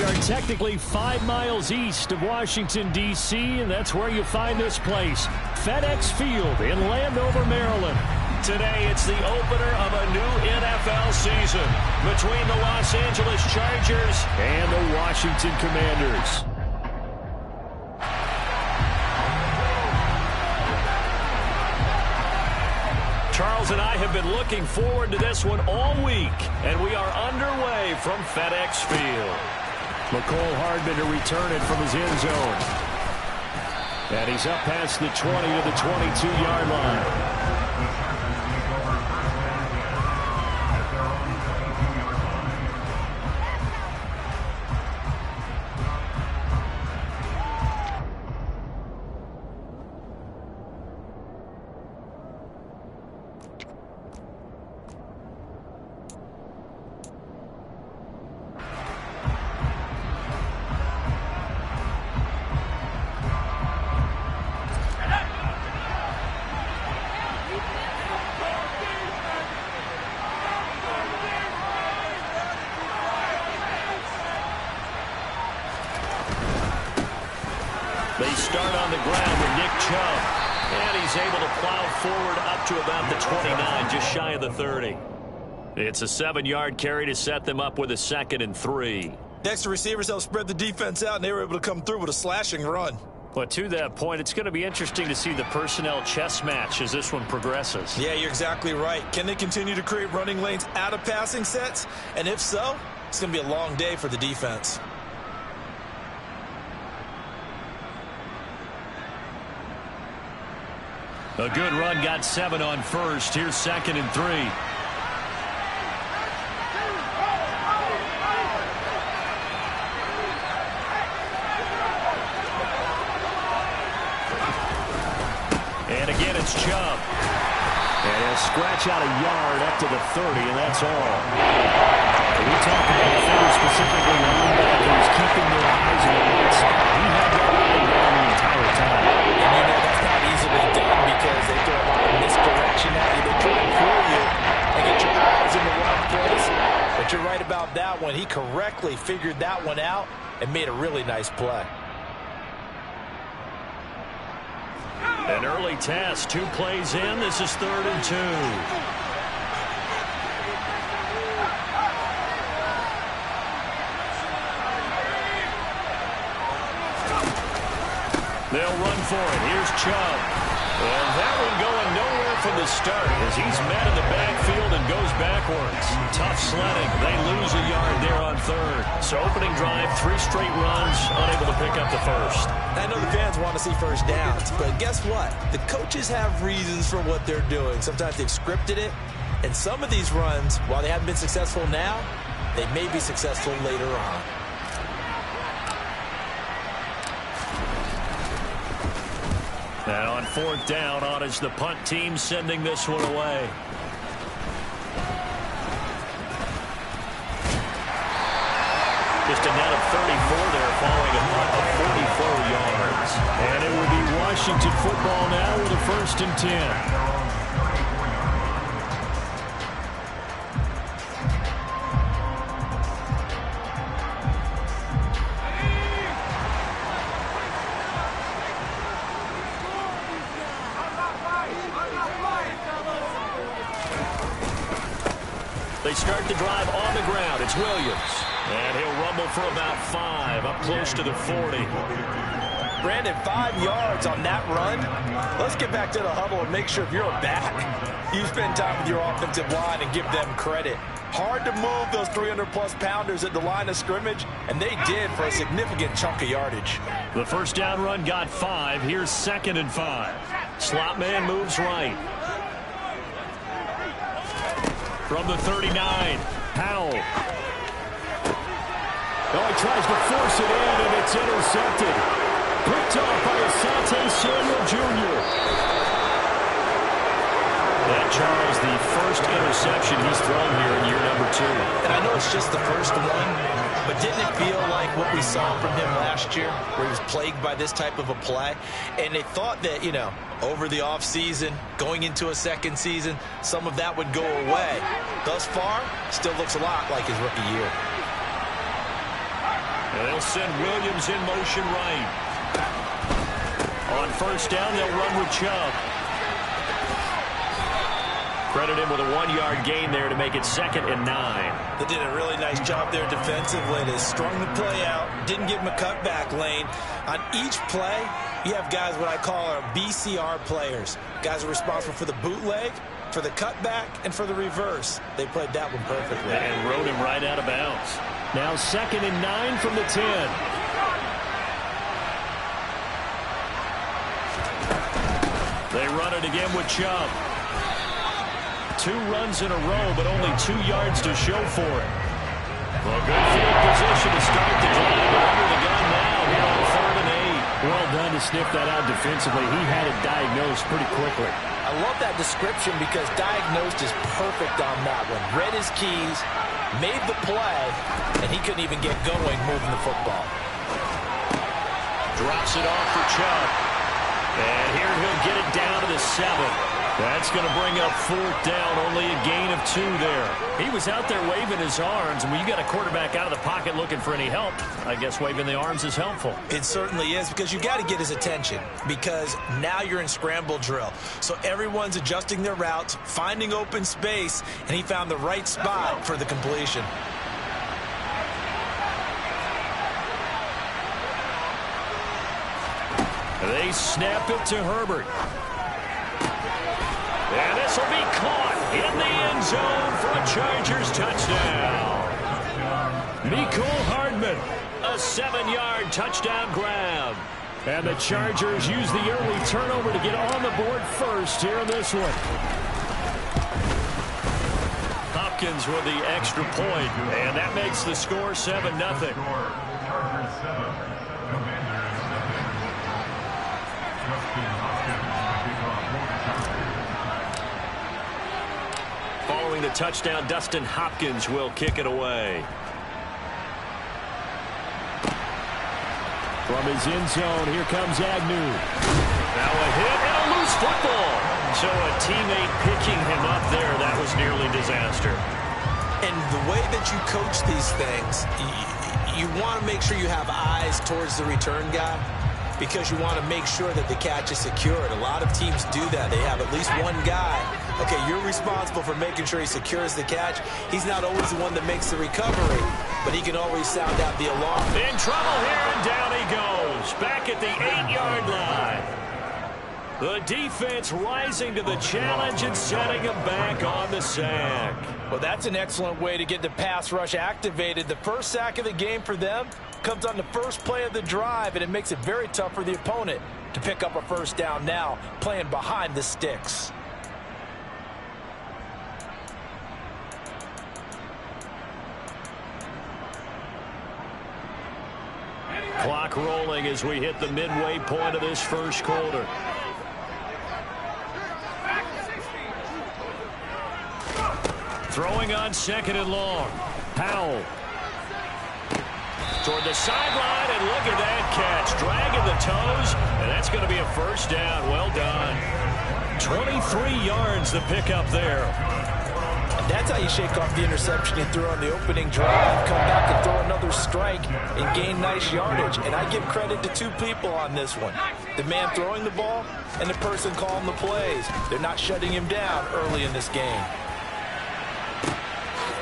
are technically 5 miles east of Washington, D.C., and that's where you find this place, FedEx Field in Landover, Maryland. Today, it's the opener of a new NFL season between the Los Angeles Chargers and the Washington Commanders. Charles and I have been looking forward to this one all week, and we are underway from FedEx Field. McCole Hardman to return it from his end zone. And he's up past the 20 to the 22-yard line. They start on the ground with Nick Chubb. And he's able to plow forward up to about the 29, just shy of the 30. It's a 7-yard carry to set them up with a 2nd and 3. Next, receivers help spread the defense out, and they were able to come through with a slashing run. But to that point, it's going to be interesting to see the personnel chess match as this one progresses. Yeah, you're exactly right. Can they continue to create running lanes out of passing sets? And if so, it's going to be a long day for the defense. A good run, got 7 on first. Here's 2nd and 3. And again, it's Chubb. And he'll scratch out a yard up to the 30, and that's all. We talked about the defender specifically, linebackers keeping their eyes on the right spot. He had that line down the entire time. And you know that's not easily done because they throw a lot of misdirection at you. They try to fool you and get your eyes in the wrong place. But you're right about that one. He correctly figured that one out and made a really nice play. An early test, 2 plays in. This is 3rd and 2. They'll run for it. Here's Chubb. And that one going nowhere from the start as he's met in the backfield and goes backwards. Tough sledding. They lose a yard there on 3rd. So opening drive, 3 straight runs, unable to pick up the first. I know the fans want to see first downs, but guess what? The coaches have reasons for what they're doing. Sometimes they've scripted it, and some of these runs, while they haven't been successful now, they may be successful later on. And on 4th down, on is the punt team sending this one away. Just a net of 34 there following a punt of 44 yards. And it will be Washington football now with a 1st and 10. They start the drive on the ground. It's Williams. And he'll rumble for about 5, up close to the 40. Brandon, 5 yards on that run. Let's get back to the huddle and make sure if you're a back, you spend time with your offensive line and give them credit. Hard to move those 300-plus pounders at the line of scrimmage, and they did for a significant chunk of yardage. The first down run got 5. Here's 2nd and 5. Slot man moves right. From the 39, Powell. Oh, he tries to force it in, and it's intercepted. Picked off by Asante Samuel Jr. That, Charles, the first interception he's thrown here in year number 2. And I know it's just the first one, but didn't it feel like what we saw from him last year, where he was plagued by this type of a play? And they thought that, you know, over the offseason, going into a second season, some of that would go away. Thus far, still looks a lot like his rookie year. And they'll send Williams in motion right. On first down, they'll run with Chubb. Credit him with a 1-yard gain there to make it 2nd and 9. They did a really nice job there defensively. They strung the play out, didn't give him a cutback lane. On each play, you have guys what I call our BCR players. Guys are responsible for the bootleg, for the cutback, and for the reverse. They played that one perfectly. And rode him right out of bounds. Now 2nd and 9 from the 10. They run it again with Chubb. 2 runs in a row, but only 2 yards to show for it. Well, good field position to start the drive. Under the gun now here on 3rd and 8. Well done to sniff that out defensively. He had it diagnosed pretty quickly. I love that description because diagnosed is perfect on that one. Read his keys, made the play, and he couldn't even get going moving the football. Drops it off for Chubb. And here he'll get it down to the 7. That's going to bring up 4th down, only a gain of 2 there. He was out there waving his arms, and when you got a quarterback out of the pocket looking for any help, I guess waving the arms is helpful. It certainly is, because you got to get his attention, because now you're in scramble drill. So everyone's adjusting their routes, finding open space, and he found the right spot for the completion. They snap it to Herbert. And this will be caught in the end zone for a Chargers touchdown. Mecole Hardman, a 7-yard touchdown grab. And the Chargers use the early turnover to get on the board first here in this one. Hopkins with the extra point, and that makes the score 7-0. Following the touchdown, Dustin Hopkins will kick it away. From his end zone, here comes Agnew. Now a hit and a loose football. So a teammate picking him up there, that was nearly disaster. And the way that you coach these things, you want to make sure you have eyes towards the return guy, because you want to make sure that the catch is secured. A lot of teams do that. They have at least one guy. Okay, you're responsible for making sure he secures the catch. He's not always the one that makes the recovery, but he can always sound out the alarm. In trouble here, and down he goes. Back at the 8-yard line. The defense rising to the challenge and setting him back on the sack. Well, that's an excellent way to get the pass rush activated. The first sack of the game for them comes on the first play of the drive, and it makes it very tough for the opponent to pick up a first down now, playing behind the sticks. Clock rolling as we hit the midway point of this first quarter. Throwing on 2nd and long. Powell. Toward the sideline, and look at that catch. Dragging the toes, and that's going to be a first down. Well done. 23 yards the pickup there. That's how you shake off the interception he threw on the opening drive. Come back and throw another strike and gain nice yardage. And I give credit to 2 people on this one. The man throwing the ball and the person calling the plays. They're not shutting him down early in this game.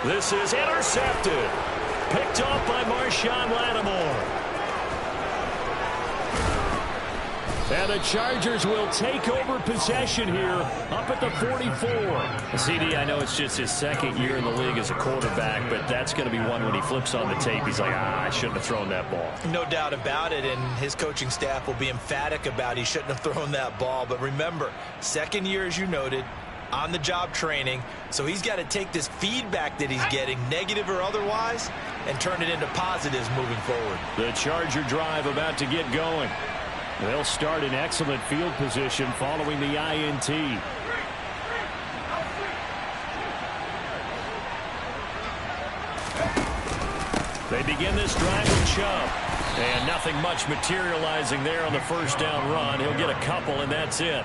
This is intercepted. Picked off by Marshawn Lattimore. And the Chargers will take over possession here up at the 44. CD, I know it's just his 2nd year in the league as a quarterback, but that's going to be one when he flips on the tape. He's like, I shouldn't have thrown that ball. No doubt about it, and his coaching staff will be emphatic about he shouldn't have thrown that ball. But remember, 2nd year, as you noted, on-the-job training, so he's got to take this feedback that he's getting, negative or otherwise, and turn it into positives moving forward. The Charger drive about to get going. They'll start in excellent field position following the INT. They begin this drive with Chubb. And nothing much materializing there on the first down run. He'll get a couple, and that's it.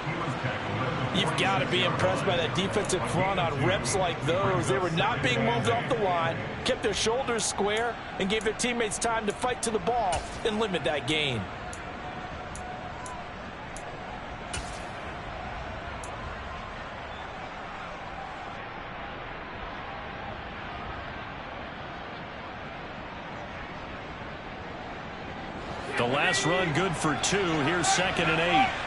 You've got to be impressed by that defensive front on reps like those. They were not being moved off the line, kept their shoulders square, and gave their teammates time to fight to the ball and limit that gain. The last run good for 2. Here's 2nd and 8.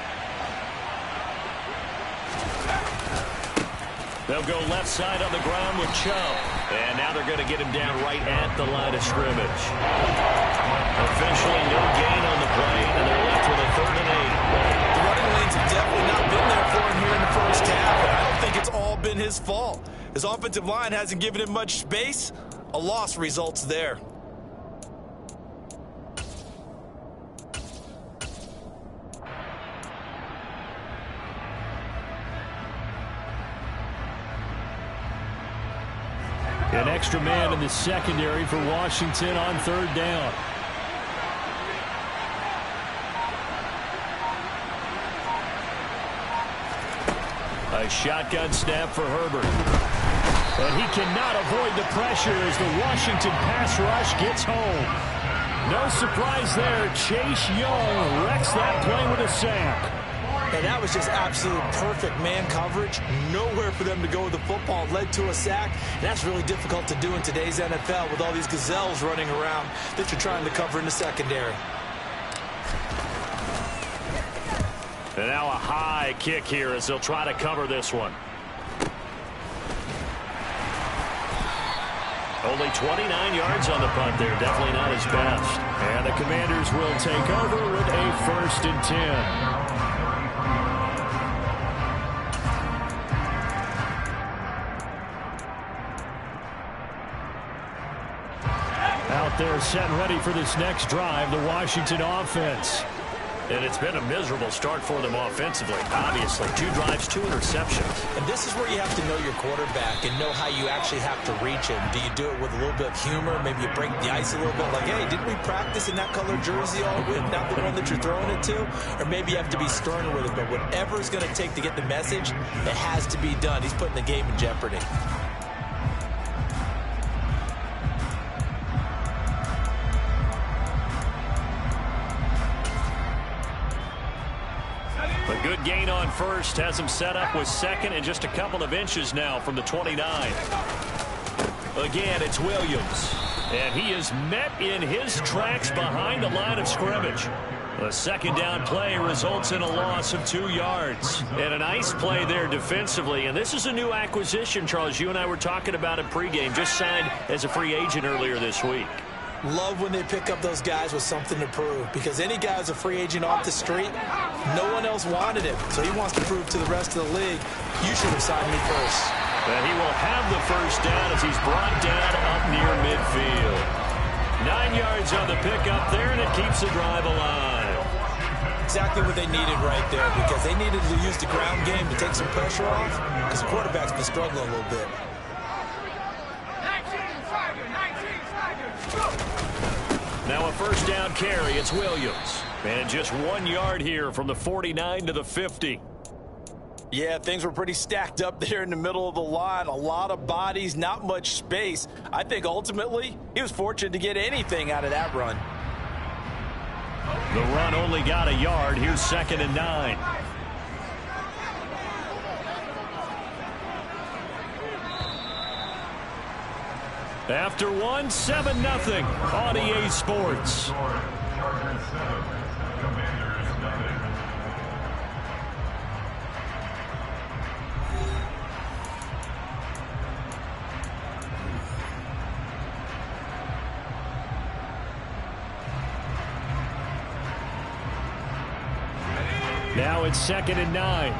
They'll go left side on the ground with Chubb. And now they're going to get him down right at the line of scrimmage. Officially no gain on the play, and they're left with a 3rd and 8. The running lanes have definitely not been there for him here in the first half, and I don't think it's all been his fault. His offensive line hasn't given him much space. A loss results there. An extra man in the secondary for Washington on 3rd down. A shotgun snap for Herbert. And he cannot avoid the pressure as the Washington pass rush gets home. No surprise there. Chase Young wrecks that play with a sack. And that was just absolute perfect man coverage. Nowhere for them to go with the football. Led to a sack. And that's really difficult to do in today's NFL with all these gazelles running around that you're trying to cover in the secondary. And now a high kick here as they'll try to cover this one. Only 29 yards on the punt there. Definitely not his best. And the Commanders will take over with a 1st and 10. Out there set and ready for this next drive, the Washington offense. And it's been a miserable start for them offensively. Obviously, 2 drives, 2 interceptions. And this is where you have to know your quarterback and know how you actually have to reach him. Do you do it with a little bit of humor? Maybe you break the ice a little bit like, hey, didn't we practice in that color jersey all week, not the one that you're throwing it to? Or maybe you have to be sterner with it. But whatever it's going to take to get the message, it has to be done. He's putting the game in jeopardy. A good gain on 1st has him set up with 2nd and just a couple of inches now from the 29. Again, it's Williams. And he is met in his tracks behind the line of scrimmage. A 2nd down play results in a loss of 2 yards. And a nice play there defensively. And this is a new acquisition, Charles. You and I were talking about it pregame. Just signed as a free agent earlier this week. Love when they pick up those guys with something to prove, because any guy who's a free agent off the street, no one else wanted him. So he wants to prove to the rest of the league, you should have signed me first. And he will have the 1st down as he's brought down up near midfield. 9 yards on the pickup there, and it keeps the drive alive. Exactly what they needed right there, because they needed to use the ground game to take some pressure off, because the quarterback's been struggling a little bit. Now a 1st down carry. It's Williams. And just 1 yard here from the 49 to the 50. Yeah, things were pretty stacked up there in the middle of the line. A lot of bodies, not much space. I think ultimately he was fortunate to get anything out of that run. The run only got a yard. Here's 2nd and 9. After 1, 7-0 on EA Sports. Now it's 2nd and 9.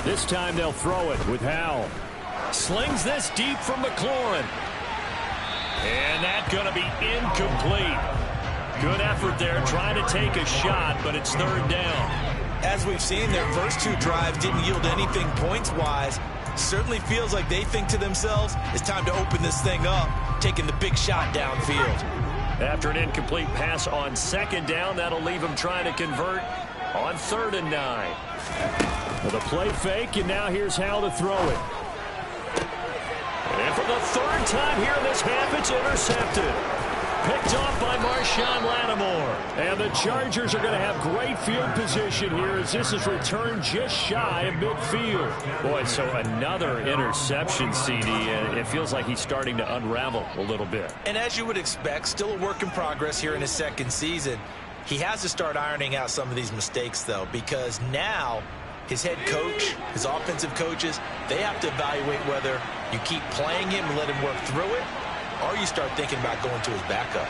This time they'll throw it with Howell. Slings this deep from McLaurin. And that's going to be incomplete. Good effort there, trying to take a shot, but it's 3rd down. As we've seen, their first 2 drives didn't yield anything points-wise. Certainly feels like they think to themselves, it's time to open this thing up, taking the big shot downfield. After an incomplete pass on 2nd down, that'll leave him trying to convert on 3rd and 9. With a play fake, and now here's how to throw it. And for the 3rd time here in this half, it's intercepted. Picked off by Marshawn Lattimore. And the Chargers are going to have great field position here as this is returned just shy of midfield. Boy, so another interception, CD, and it feels like he's starting to unravel a little bit. And as you would expect, still a work in progress here in his 2nd season. He has to start ironing out some of these mistakes, though, because now his head coach, his offensive coaches, they have to evaluate whether you keep playing him and let him work through it, or you start thinking about going to his backup.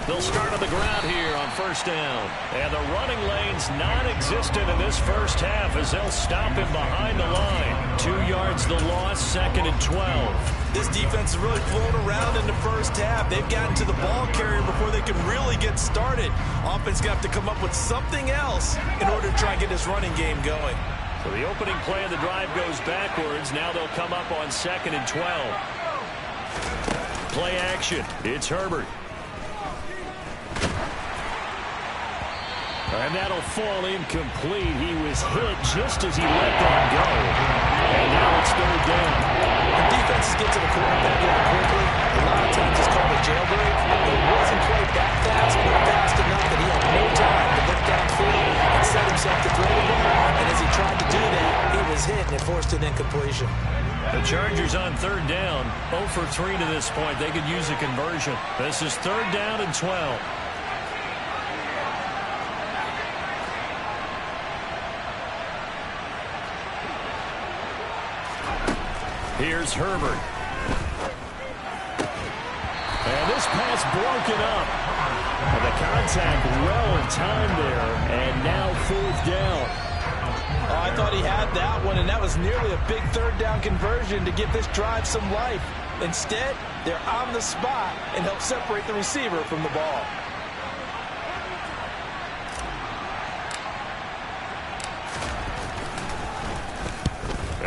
They'll start on the ground here on 1st down. And the running lane's non-existent in this first half as they'll stop him behind the line. 2 yards the loss, 2nd and 12. This defense has really flown around in the first half. They've gotten to the ball carrier before they can really get started. Offense got to come up with something else in order to try and get this running game going. So the opening play of the drive goes backwards. Now they'll come up on 2nd and 12. Play action. It's Herbert. And that'll fall incomplete. He was hit just as he let that go. And now it's 3rd down. The defenses get to the quarterback really quickly. A lot of times it's called a jailbreak. It wasn't quite that fast, but fast enough that he had no time to look downfield and set himself to throw the ball. And as he tried to do that, he was hit and it forced an incompletion. The Chargers on 3rd down. 0 for 3 to this point. They could use a conversion. This is 3rd down and 12. Here's Herbert. And this pass broken up. And the contact well in time there. And now 4th down. Oh, I thought he had that one, and that was nearly a big 3rd down conversion to give this drive some life. Instead, they're on the spot and help separate the receiver from the ball.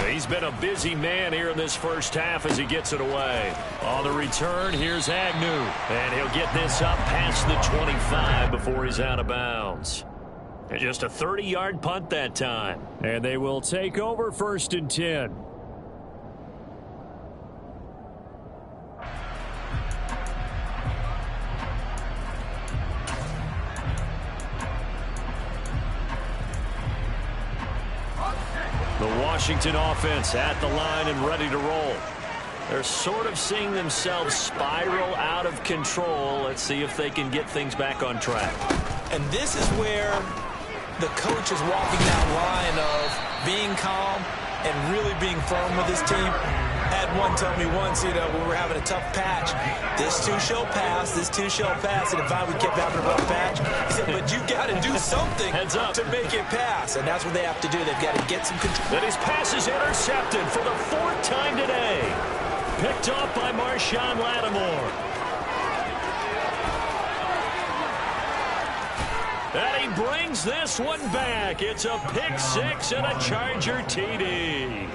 He's been a busy man here in this first half as he gets it away. On the return, here's Agnew. And he'll get this up past the 25 before he's out of bounds. And just a 30-yard punt that time. And they will take over 1st and 10. The Washington offense at the line and ready to roll. They're sort of seeing themselves spiral out of control. Let's see if they can get things back on track. And this is where the coach is walking that line of being calm and really being firm with his team. Had one tell me once, when we were having a tough patch, this too shall pass, this too shall pass. And if I would kept having a rough patch, he said, but you got to do something to make it pass. And that's what they have to do. They've got to get some control. Then his pass is intercepted for the 4th time today. Picked off by Marshawn Lattimore. And he brings this one back. It's a pick 6 and a Charger TD.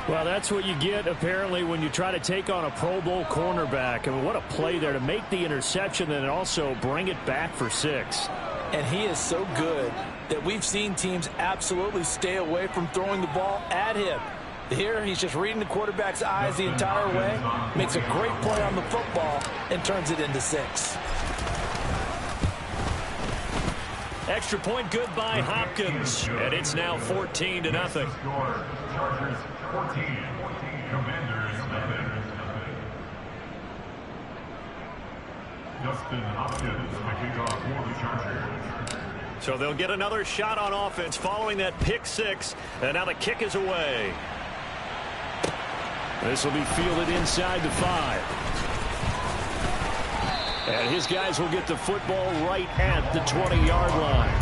Well, that's what you get, apparently, when you try to take on a Pro Bowl cornerback. I mean, what a play there to make the interception and also bring it back for 6. And he is so good that we've seen teams absolutely stay away from throwing the ball at him. Here, he's just reading the quarterback's eyes the entire way, makes a great play on the football, and turns it into 6. Extra point good by Hopkins, and it's now 14-0. Chargers 14, Commanders 11. Justin Hopkins to kick off for the Chargers. So they'll get another shot on offense following that pick 6, and now the kick is away. This will be fielded inside the 5. And his guys will get the football right at the 20-yard line.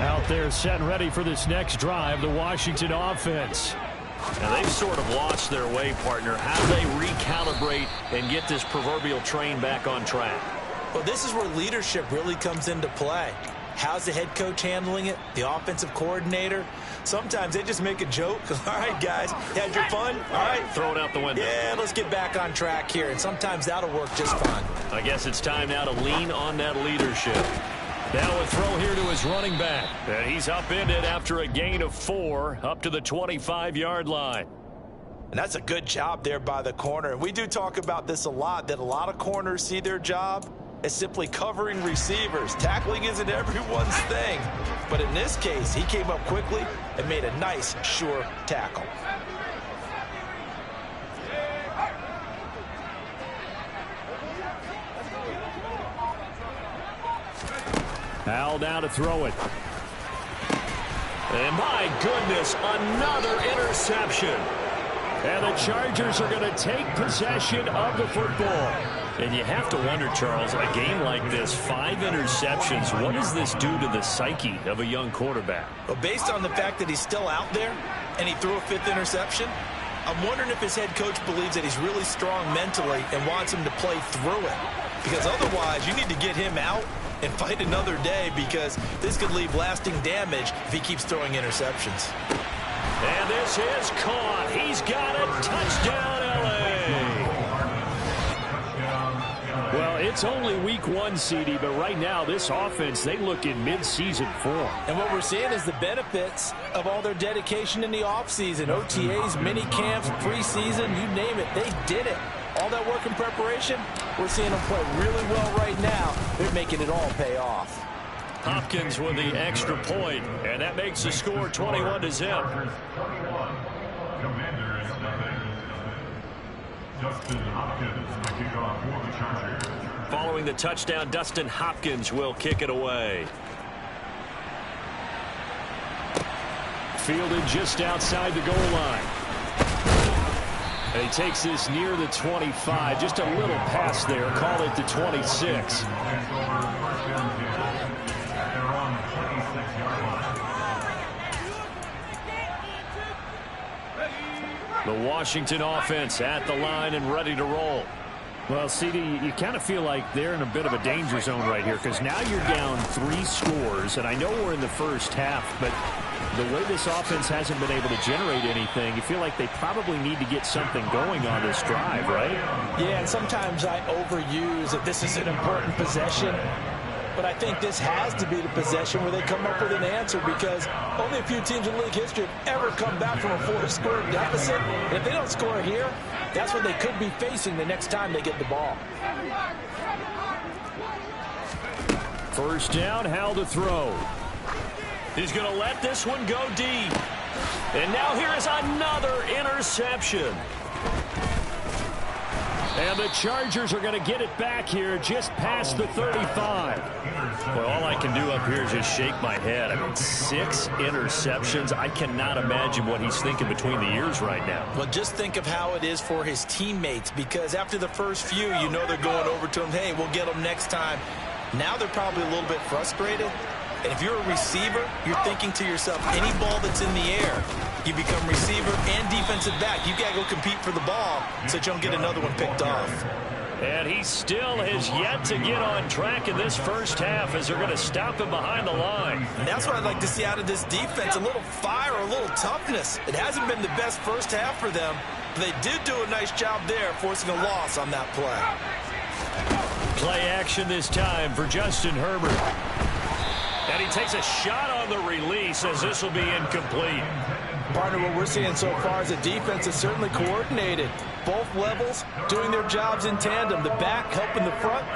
Out there set and ready for this next drive, the Washington offense. Now they've sort of lost their way, partner. How do they recalibrate and get this proverbial train back on track? Well, this is where leadership really comes into play. How's the head coach handling it? The offensive coordinator? Sometimes they just make a joke. All right, guys, had your fun? All right. Throw it out the window. Yeah, let's get back on track here. And sometimes that'll work just fine. I guess it's time now to lean on that leadership. Now a throw here to his running back. And he's upended after a gain of 4 up to the 25-yard line. And that's a good job there by the corner. And we do talk about this a lot, that a lot of corners see their job as simply covering receivers. Tackling isn't everyone's thing. But in this case, he came up quickly and made a nice, sure tackle. Al now to throw it. And my goodness, another interception. And the Chargers are going to take possession of the football. And you have to wonder, Charles, a game like this, 5 interceptions, what does this do to the psyche of a young quarterback? Well, based on the fact that he's still out there and he threw a 5th interception, I'm wondering if his head coach believes that he's really strong mentally and wants him to play through it. Because otherwise, you need to get him out and fight another day, because this could leave lasting damage if he keeps throwing interceptions. And this is caught. He's got it. Touchdown, L.A. Well, it's only week 1, CD, but right now this offense, they look in mid-season form. And what we're seeing is the benefits of all their dedication in the offseason. OTAs, mini camps, preseason, you name it, they did it. All that work in preparation, we're seeing them play really well right now. They're making it all pay off. Hopkins with the extra point, and that makes the score 21-0. Commanders, nothing. Dustin Hopkins, the kickoff for the Chargers. Following the touchdown, Dustin Hopkins will kick it away. Fielded just outside the goal line. And he takes this near the 25, just a little pass there, call it the 26. The Washington offense at the line and ready to roll. Well, CD, you kind of feel like they're in a bit of a danger zone right here, because now you're down 3 scores, and I know we're in the first half, but the way this offense hasn't been able to generate anything, you feel like they probably need to get something going on this drive, right? Yeah, and sometimes I overuse that this is an important possession. But I think this has to be the possession where they come up with an answer, because only a few teams in league history have ever come back from a 4-score deficit. And if they don't score here, that's what they could be facing the next time they get the ball. First down, Hal to throw. He's going to let this one go deep. And now here is another interception. And the Chargers are going to get it back here just past the 35. Well, all I can do up here is just shake my head. I mean, 6 interceptions. I cannot imagine what he's thinking between the ears right now. Well, just think of how it is for his teammates, because after the first few, you know they're going over to him, hey, we'll get them next time. Now they're probably a little bit frustrated. And if you're a receiver, you're thinking to yourself, any ball that's in the air, you become receiver and defensive back. You got to go compete for the ball so that you don't get another one picked off. And he still has yet to get on track in this first half, as they're going to stop him behind the line. And that's what I'd like to see out of this defense, a little fire, a little toughness. It hasn't been the best first half for them, but they did do a nice job there, forcing a loss on that play. Play action this time for Justin Herbert. And he takes a shot on the release, as this will be incomplete. Partner, what we're seeing so far is the defense is certainly coordinated. Both levels doing their jobs in tandem. The back helping the front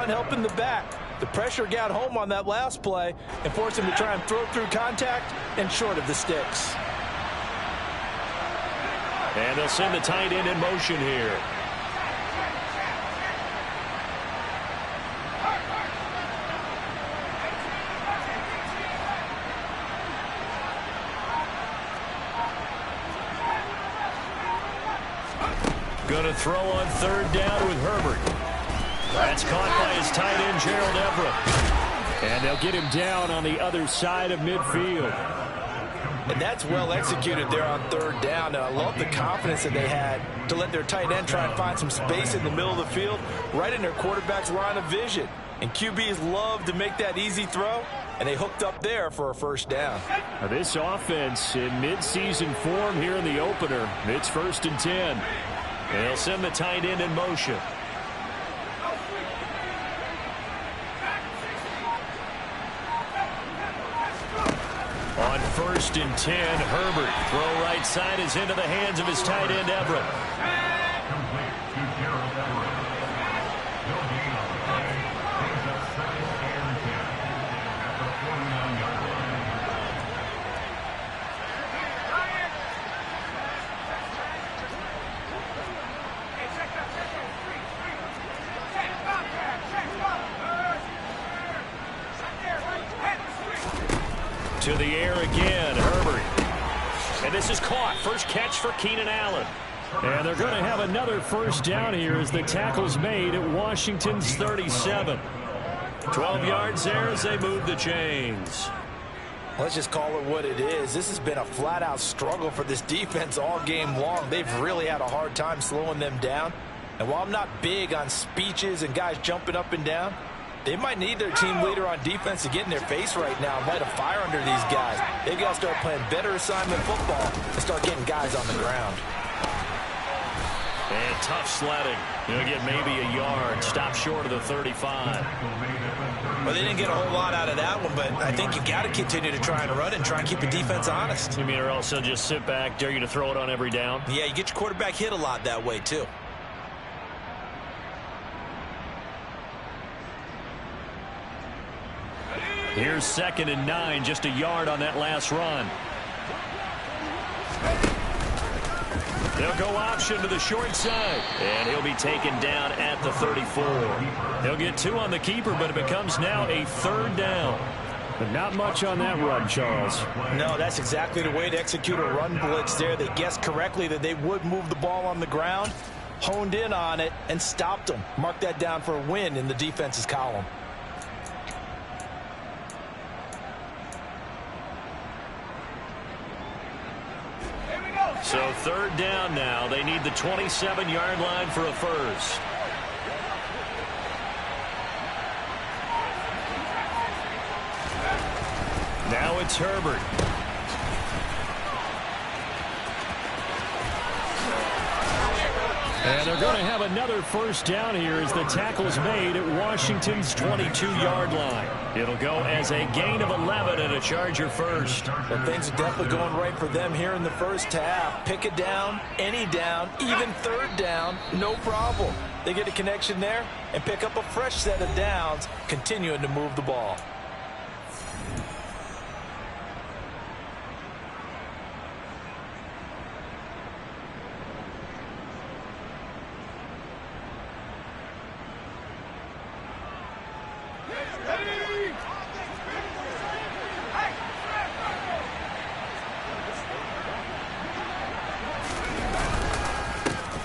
helping the back. The pressure got home on that last play and forced him to try and throw through contact and short of the sticks. And they'll send the tight end in motion here. Going to throw on third down with Herbert. That's caught by his tight end, Gerald Everett. And they'll get him down on the other side of midfield. And that's well executed there on third down. And I love the confidence that they had to let their tight end try and find some space in the middle of the field, right in their quarterback's line of vision. And QBs love to make that easy throw, and they hooked up there for a first down. Now this offense in midseason form here in the opener. It's 1st and 10. And they'll send the tight end in motion. On 1st and 10, Herbert. Throw right side is into the hands of his tight end, Everett. Complete to Gerald Everett. No gain on the play. Brings up 2nd and 10 at the 49-yard line. To the air again, Herbert. And this is caught. First catch for Keenan Allen. And they're going to have another first down here as the tackle's made at Washington's 37. 12 yards there as they move the chains. Let's just call it what it is. This has been a flat-out struggle for this defense all game long. They've really had a hard time slowing them down. And while I'm not big on speeches and guys jumping up and down, they might need their team leader on defense to get in their face right now and light a fire under these guys. They've got to start playing better assignment football and start getting guys on the ground. And tough sledding. He'll get maybe a yard. Stop short of the 35. Well, they didn't get a whole lot out of that one, but I think you got to continue to try and run and try and keep the defense honest. You mean or else they'll just sit back, dare you to throw it on every down? Yeah, you get your quarterback hit a lot that way, too. Here's 2nd and 9, just a yard on that last run. They'll go option to the short side, and he'll be taken down at the 34. He'll get 2 on the keeper, but it becomes now a 3rd down. But not much on that run, Charles. No, that's exactly the way to execute a run blitz there. They guessed correctly that they would move the ball on the ground, honed in on it, and stopped them. Mark that down for a win in the defense's column. So 3rd down now. They need the 27-yard line for a first. Now it's Herbert. And they're going to have another first down here as the tackle's made at Washington's 22-yard line. It'll go as a gain of 11 and a Charger first. Well, things are definitely going right for them here in the first half. Pick a down, any down, even 3rd down, no problem. They get a connection there and pick up a fresh set of downs, continuing to move the ball.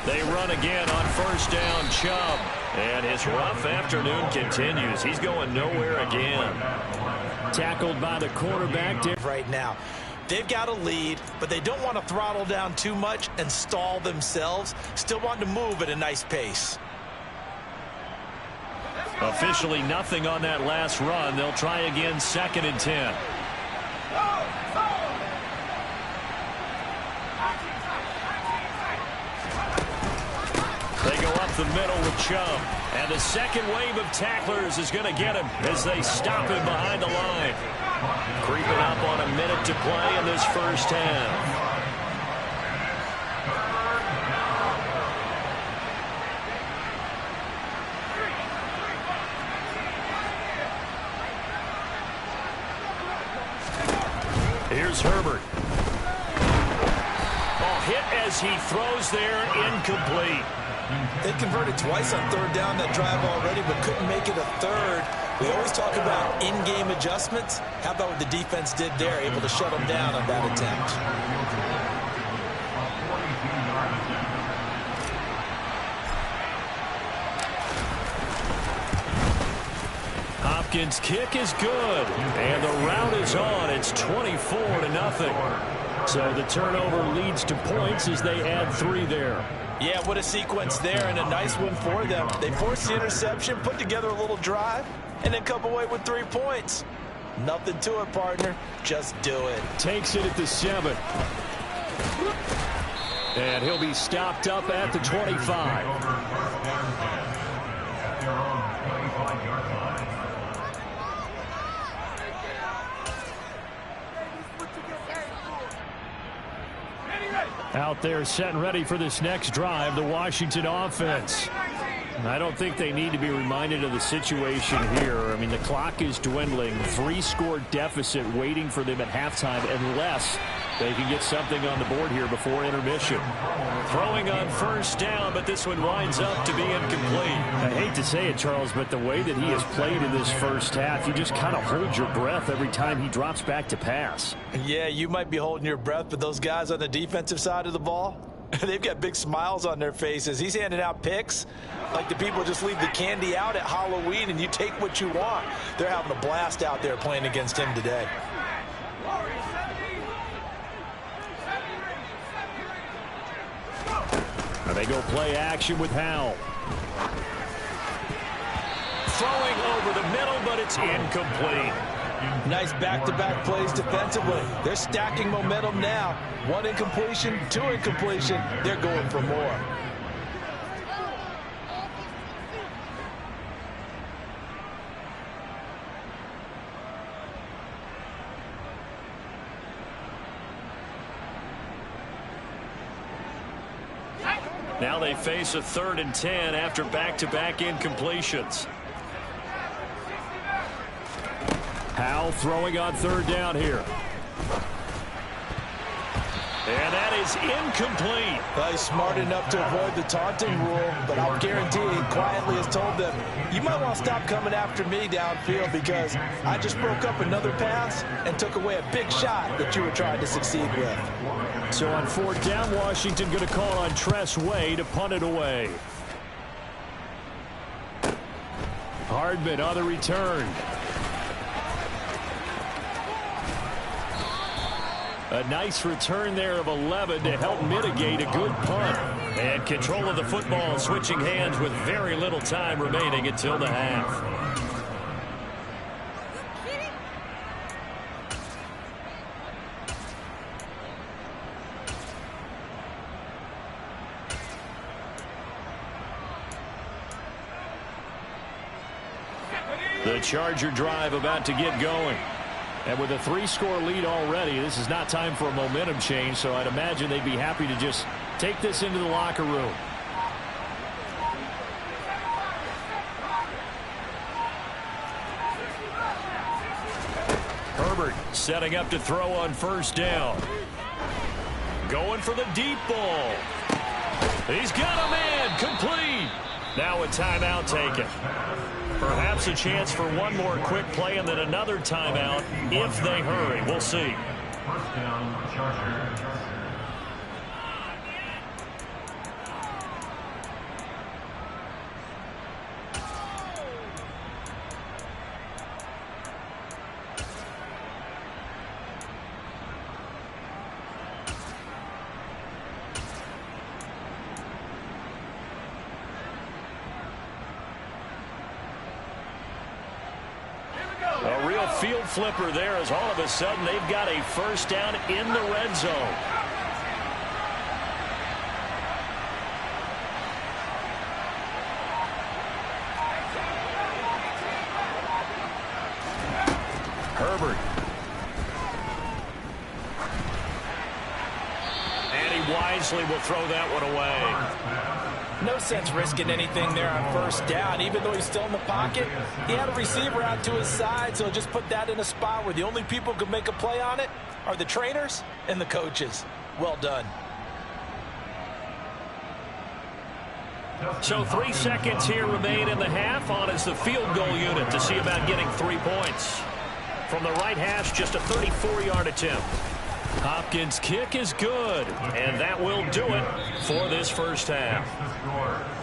They run again on first down, Chubb. And his rough afternoon continues. He's going nowhere again. Tackled by the quarterback. Right now, they've got a lead, but they don't want to throttle down too much and stall themselves. Still want to move at a nice pace. Officially nothing on that last run. They'll try again 2nd and 10. They go up the middle with Chubb. And the second wave of tacklers is going to get him as they stop him behind the line. Creeping up on a minute to play in this first half. Here's Herbert. Oh, hit as he throws there, incomplete. They converted twice on 3rd down that drive already, but couldn't make it a 3rd. We always talk about in-game adjustments. How about what the defense did there, able to shut them down on that attempt? Redskins kick is good. And the rout is on. It's 24-0. So the turnover leads to points as they add 3 there. Yeah, what a sequence there, and a nice one for them. They forced the interception, put together a little drive, and then come away with 3 points. Nothing to it, partner. Just do it. Takes it at the 7. And he'll be stopped up at the 25. Out there set and ready for this next drive, the Washington offense. I don't think they need to be reminded of the situation here. I mean, the clock is dwindling. 3-score deficit waiting for them at halftime unless they can get something on the board here before intermission. Throwing on first down, but this one winds up to be incomplete. I hate to say it, Charles, but the way that he has played in this first half, you just kind of hold your breath every time he drops back to pass. Yeah, you might be holding your breath, but those guys on the defensive side of the ball, they've got big smiles on their faces. He's handing out picks like the people just leave the candy out at Halloween and you take what you want. They're having a blast out there playing against him today. Now they go play action with Howell. Throwing over the middle, but it's incomplete. Nice back-to-back plays defensively. They're stacking momentum now. 1 incompletion, 2 incompletion. They're going for more. Now they face a 3rd and 10 after back-to-back incompletions. Howell throwing on 3rd down here. And that is incomplete. Well, he's smart enough to avoid the taunting rule, but I'll guarantee he quietly has told them, you might want to stop coming after me downfield because I just broke up another pass and took away a big shot that you were trying to succeed with. So on 4th down, Washington going to call on Tress Way to punt it away. Hardman on the return. A nice return there of 11 to help mitigate a good punt. And control of the football switching hands with very little time remaining until the half. The Charger drive about to get going. And with a 3-score lead already, this is not time for a momentum change, so I'd imagine they'd be happy to just take this into the locker room. Herbert setting up to throw on 1st down. Going for the deep ball. He's got a man, complete. Now a timeout taken. Perhaps a chance for one more quick play and then another timeout if they hurry. We'll see. 1st down, Chargers. A real field flipper there as all of a sudden they've got a 1st down in the red zone. Herbert. And he wisely will throw that one away. No sense risking anything there on 1st down. Even though he's still in the pocket, he had a receiver out to his side, so just put that in a spot where the only people who can make a play on it are the trainers and the coaches. Well done. So 3 seconds here remain in the half. On is the field goal unit to see about getting 3 points. From the right hash, just a 34-yard attempt. Hopkins' kick is good, and that will do it for this first half.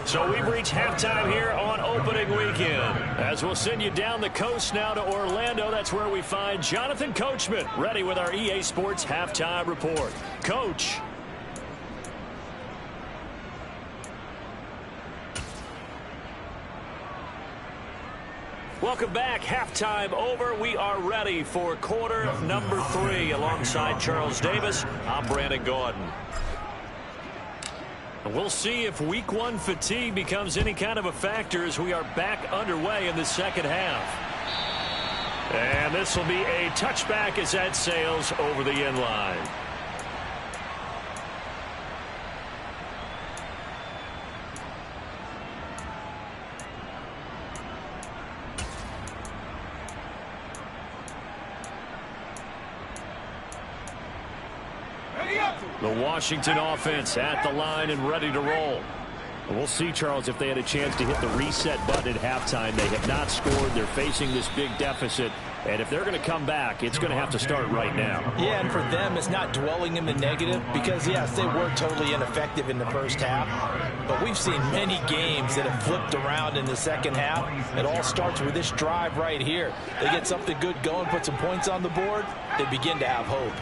So we've reached halftime here on opening weekend. As we'll send you down the coast now to Orlando, that's where we find Jonathan Coachman ready with our EA Sports halftime report. Coach. Welcome back. Halftime over. We are ready for quarter number 3. Alongside Charles Davis, I'm Brandon Gordon. We'll see if week 1 fatigue becomes any kind of a factor as we are back underway in the second half. And this will be a touchback as that sails over the end line. The Washington offense at the line and ready to roll. We'll see, Charles, if they had a chance to hit the reset button at halftime. They have not scored. They're facing this big deficit. And if they're going to come back, it's going to have to start right now. Yeah, and for them, it's not dwelling in the negative because, yes, they were totally ineffective in the first half. But we've seen many games that have flipped around in the second half. It all starts with this drive right here. They get something good going, put some points on the board, they begin to have hope.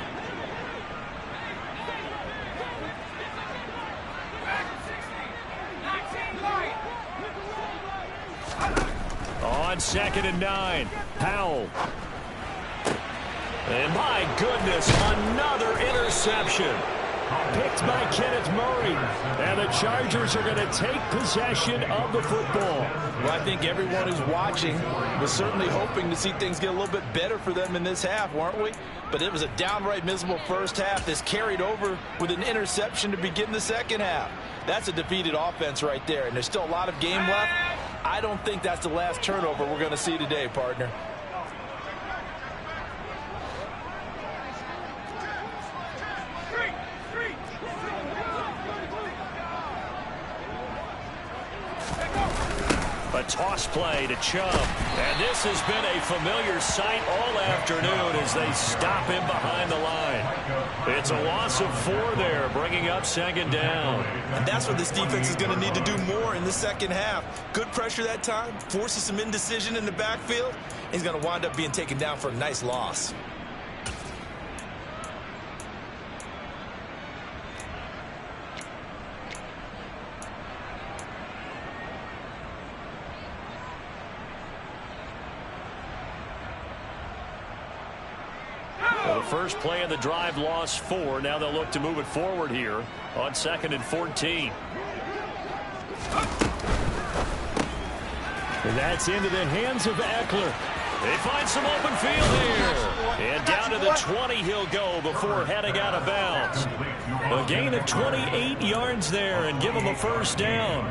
On 2nd and 9, Powell. And my goodness, another interception. Picked by Kenneth Murray. And the Chargers are going to take possession of the football. Well, I think everyone who's watching was certainly hoping to see things get a little bit better for them in this half, weren't we? But it was a downright miserable first half. This carried over with an interception to begin the second half. That's a defeated offense right there, and there's still a lot of game left. I don't think that's the last turnover we're going to see today, partner. A toss play to Chubb. And this has been a familiar sight all afternoon as they stop him behind the line. It's a loss of 4 there, bringing up 2nd down. And that's what this defense is going to need to do more in the second half. Good pressure that time, forces some indecision in the backfield. He's going to wind up being taken down for a nice loss. Well, the first play of the drive lost 4. Now they'll look to move it forward here on 2nd and 14. And that's into the hands of Eckler. They find some open field here. And down to the 20 he'll go before heading out of bounds. A gain of 28 yards there and give him a first down.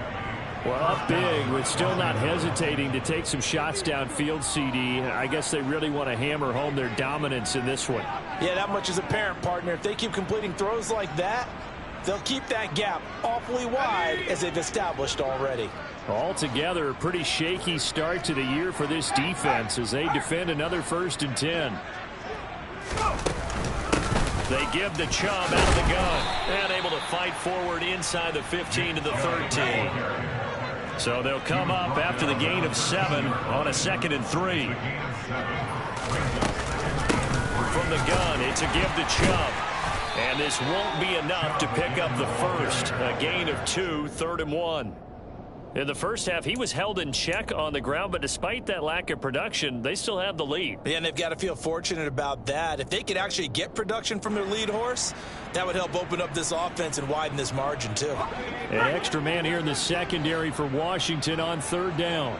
Well, up big, but still not hesitating to take some shots downfield, CD. I guess they really want to hammer home their dominance in this one. Yeah, that much is apparent, partner. If they keep completing throws like that, they'll keep that gap awfully wide as they've established already. Altogether, a pretty shaky start to the year for this defense as they defend another 1st and 10. They give the Chubb out of the gun and able to fight forward inside the 15 to the 13. So they'll come up after the gain of 7 on a 2nd and 3. From the gun, it's a give to Chubb. And this won't be enough to pick up the first. A gain of 2, 3rd and 1. In the first half, he was held in check on the ground, but despite that lack of production, they still have the lead. Yeah, and they've got to feel fortunate about that. If they could actually get production from their lead horse, that would help open up this offense and widen this margin, too. An extra man here in the secondary for Washington on 3rd down.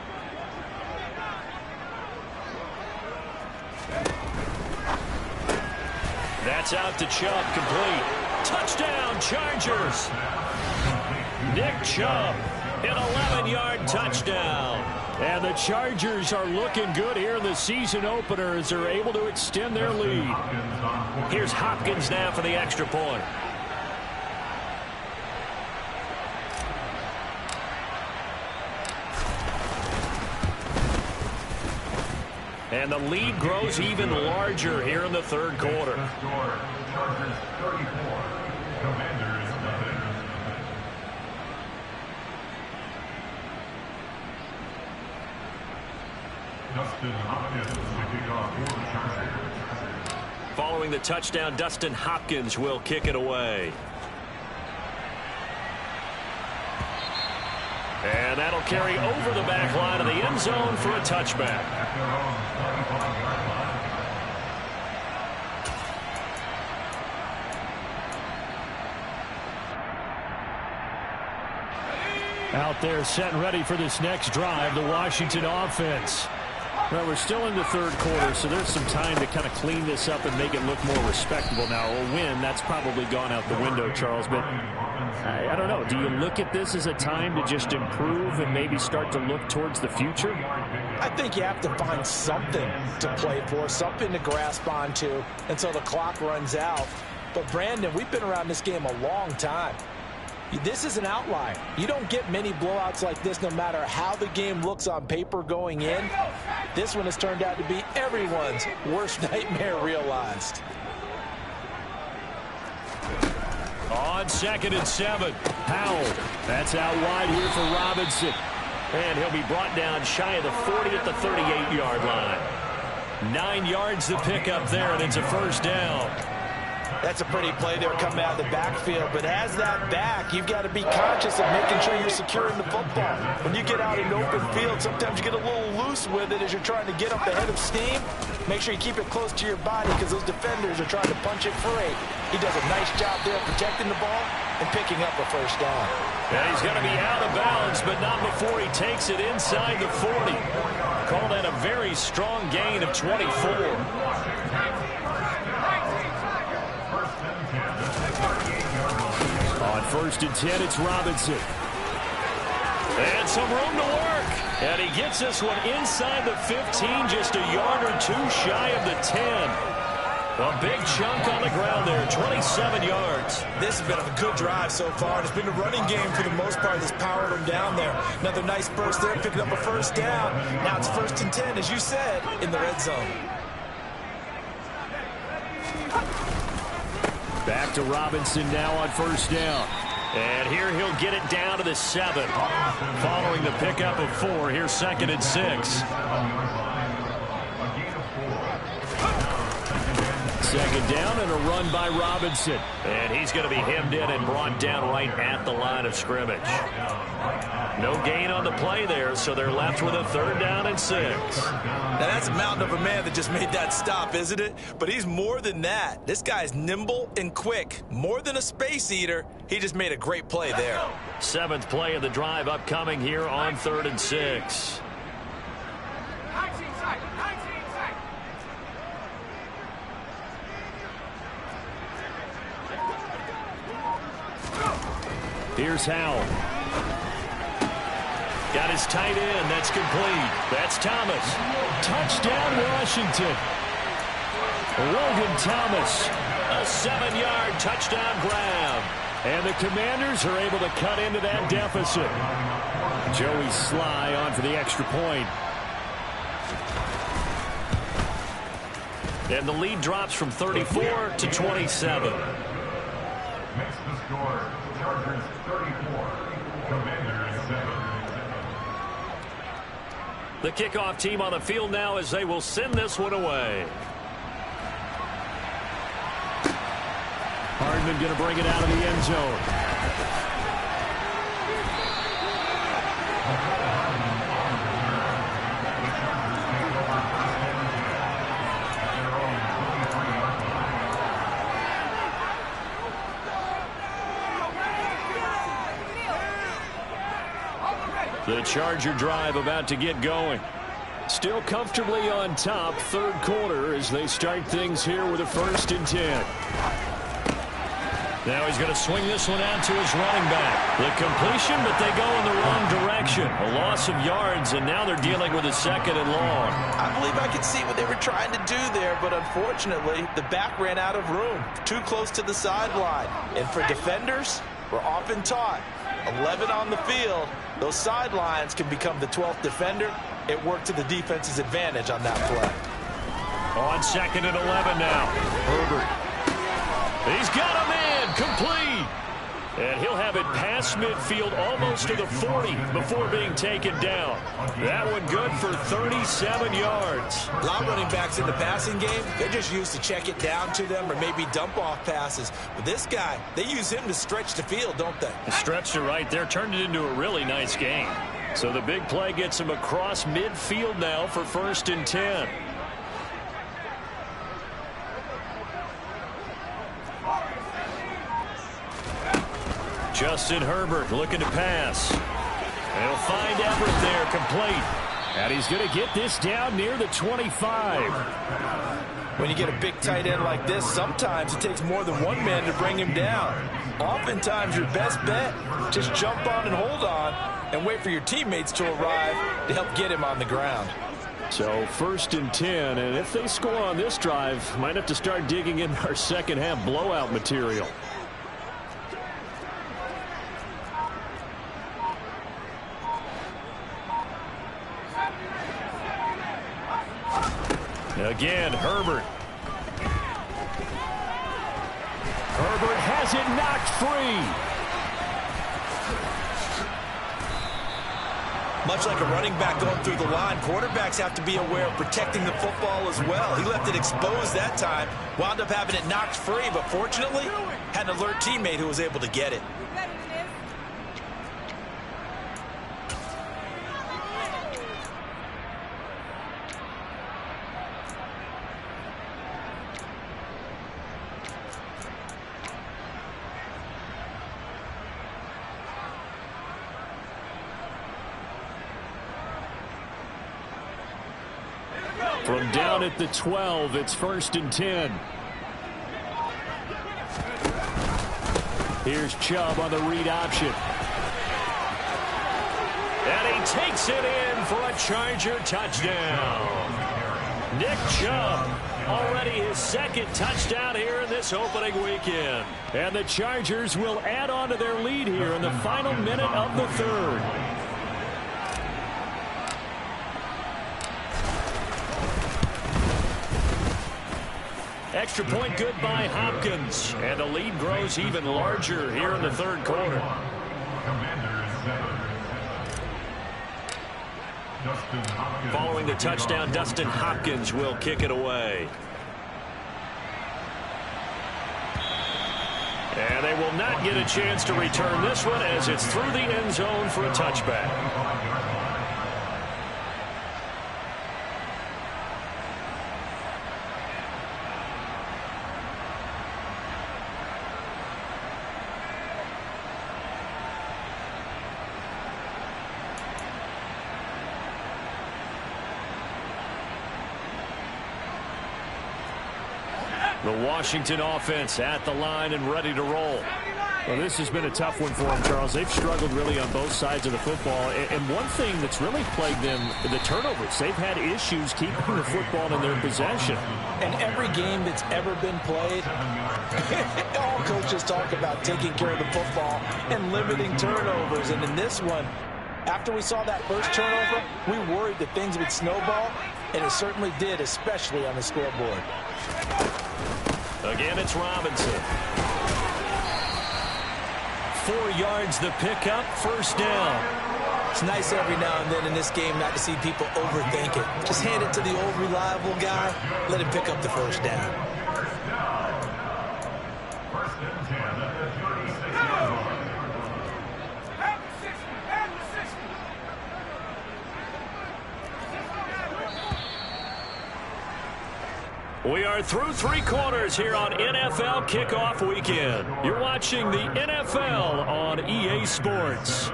That's out to Chubb, complete. Touchdown, Chargers! Nick Chubb. An 11-yard touchdown. And the Chargers are looking good here in the season opener as they're able to extend their lead. Here's Hopkins now for the extra point. And the lead grows even larger here in the 3rd quarter. Dustin Hopkins to kick off for the Chargers. Following the touchdown, Dustin Hopkins will kick it away. And that'll carry over the back line of the end zone for a touchback. Out there set and ready for this next drive, the Washington offense. Well, we're still in the third quarter, so there's some time to kind of clean this up and make it look more respectable. Now, a win, that's probably gone out the window, Charles, but I don't know. Do you look at this as a time to just improve and maybe start to look towards the future? I think you have to find something to play for, something to grasp onto until the clock runs out. But, Brandon, we've been around this game a long time. This is an outlier. You don't get many blowouts like this no matter how the game looks on paper going in. This one has turned out to be everyone's worst nightmare realized. On 2nd and 7, Howell. That's out wide here for Robinson. And he'll be brought down shy of the 40 at the 38-yard line. 9 yards to pick up there, and it's a first down. That's a pretty play there coming out of the backfield. But as that back, you've got to be conscious of making sure you're securing the football. When you get out in open field, sometimes you get a little loose with it as you're trying to get up ahead of steam. Make sure you keep it close to your body because those defenders are trying to punch it free. He does a nice job there protecting the ball and picking up a first down. And he's going to be out of bounds, but not before he takes it inside the 40. Call that a very strong gain of 24. On 1st and 10, it's Robinson. And some room to work. And he gets this one inside the 15, just a yard or two shy of the 10. A big chunk on the ground there, 27 yards. This has been a good drive so far. It's been a running game for the most part that's powered him down there. Another nice burst there, picking up a first down. Now it's 1st and 10, as you said, in the red zone. Back to Robinson now on 1st down. And here he'll get it down to the 7. Following the pickup of 4, here's 2nd and 6. 2nd down and a run by Robinson. And he's going to be hemmed in and brought down right at the line of scrimmage. No gain on the play there, so they're left with a 3rd down and 6. Now that's a mountain of a man that just made that stop, isn't it? But he's more than that. This guy's nimble and quick. More than a space eater. He just made a great play there. 7th play of the drive upcoming here on 3rd and 6. Here's Howell. Got his tight end. That's complete. That's Thomas. Touchdown, Washington. Logan Thomas. A 7-yard touchdown grab. And the Commanders are able to cut into that deficit. Joey Sly on for the extra point. And the lead drops from 34 to 27. Makes the score Chargers 34, Commanders 7. The kickoff team on the field now as they will send this one away. Hardman going to bring it out of the end zone. The Charger drive about to get going. Still comfortably on top, 3rd quarter as they start things here with a 1st and 10. Now he's going to swing this one out to his running back. The completion, but they go in the wrong direction. A loss of yards, and now they're dealing with a 2nd and long. I believe I could see what they were trying to do there, but unfortunately, the back ran out of room. Too close to the sideline. And for defenders, we're often taught, 11 on the field, those sidelines can become the 12th defender. It worked to the defense's advantage on that play. On 2nd and 11 now. Herbert. He's got a man complete. And he'll have it past midfield almost to the 40 before being taken down. That one good for 37 yards. A lot of running backs in the passing game, they're just used to check it down to them or maybe dump off passes. But this guy, they use him to stretch the field, don't they? Stretched it right there, turned it into a really nice game. So the big play gets him across midfield now for 1st and 10. Justin Herbert looking to pass. He'll find Everett there, complete. And he's going to get this down near the 25. When you get a big tight end like this, sometimes it takes more than one man to bring him down. Oftentimes, your best bet, just jump on and hold on and wait for your teammates to arrive to help get him on the ground. So 1st and 10, and if they score on this drive, might have to start digging in our second half blowout material. Again, Herbert. Herbert has it knocked free. Much like a running back going through the line, quarterbacks have to be aware of protecting the football as well. He left it exposed that time, wound up having it knocked free, but fortunately, had an alert teammate who was able to get it. From down at the 12, it's 1st and 10. Here's Chubb on the read option. And he takes it in for a Charger touchdown. Nick Chubb, already his 2nd touchdown here in this opening weekend. And the Chargers will add on to their lead here in the final minute of the 3rd. Extra point good by Hopkins. And the lead grows even larger here in the 3rd quarter. Following the touchdown, Dustin Hopkins will kick it away. And they will not get a chance to return this one as it's through the end zone for a touchback. The Washington offense at the line and ready to roll. Well, this has been a tough one for them, Charles. They've struggled really on both sides of the football. And one thing that's really plagued them, the turnovers. They've had issues keeping the football in their possession. And every game that's ever been played, all coaches talk about taking care of the football and limiting turnovers. And in this one, after we saw that first turnover, we worried that things would snowball, and it certainly did, especially on the scoreboard. Again, it's Robinson. 4 yards the pickup, 1st down. It's nice every now and then in this game not to see people overthink it. Just hand it to the old reliable guy, let him pick up the 1st down. We are through 3 quarters here on NFL Kickoff Weekend. You're watching the NFL on EA Sports.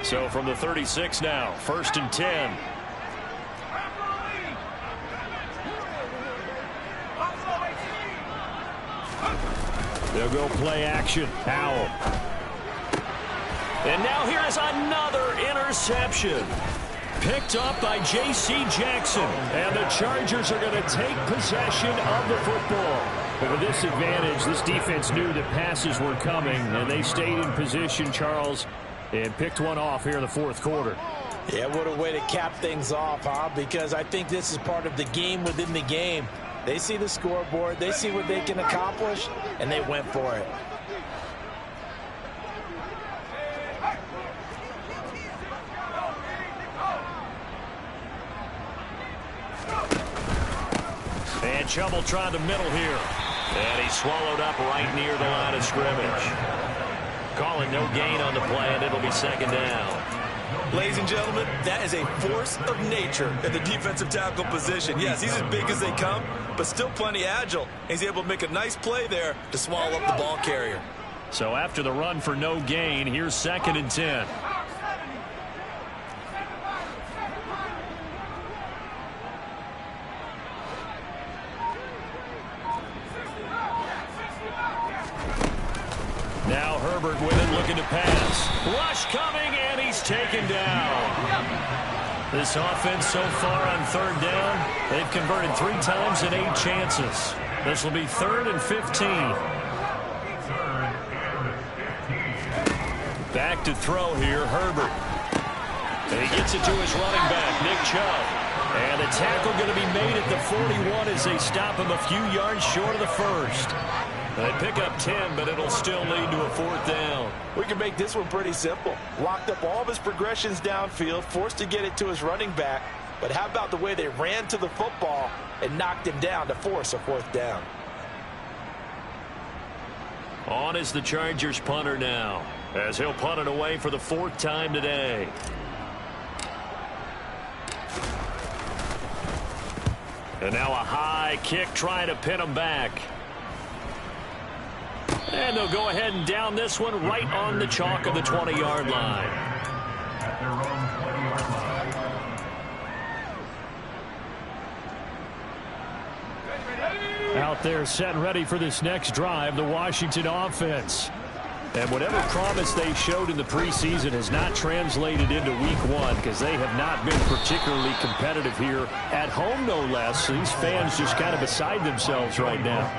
So from the 36 now, 1st and 10. They'll go play action. Powell. And now here is another interception. Picked up by J.C. Jackson. And the Chargers are going to take possession of the football. But with this advantage, this defense knew that passes were coming, and they stayed in position, Charles, and picked one off here in the fourth quarter. Yeah, what a way to cap things off, huh? Because I think this is part of the game within the game. They see the scoreboard, they see what they can accomplish, and they went for it. And Chubb'll try the middle here. And he's swallowed up right near the line of scrimmage. Calling no gain on the play, and it'll be second down. Ladies and gentlemen, that is a force of nature at the defensive tackle position. Yes, he's as big as they come, but still plenty agile. He's able to make a nice play there to swallow up the ball carrier. So after the run for no gain, here's 2nd and 10. Now Herbert with it, looking to pass. Rush coming, and he's taken down. This offense so far on 3rd down, they've converted 3 times in 8 chances. This will be 3rd and 15. Back to throw here, Herbert. And he gets it to his running back, Nick Chubb. And the tackle going to be made at the 41 as they stop him a few yards short of the first. They pick up 10, but it'll still lead to a 4th down. We can make this one pretty simple. Locked up all of his progressions downfield, forced to get it to his running back. But how about the way they ran to the football and knocked him down to force a 4th down? On is the Chargers punter now, as he'll punt it away for the 4th time today. And now a high kick trying to pin him back. And they'll go ahead and down this one right on the chalk of the 20-yard line. At their own 20-yard line. Out there set and ready for this next drive, the Washington offense. And whatever promise they showed in the preseason has not translated into week 1 because they have not been particularly competitive here at home, no less. So these fans just kind of beside themselves right now.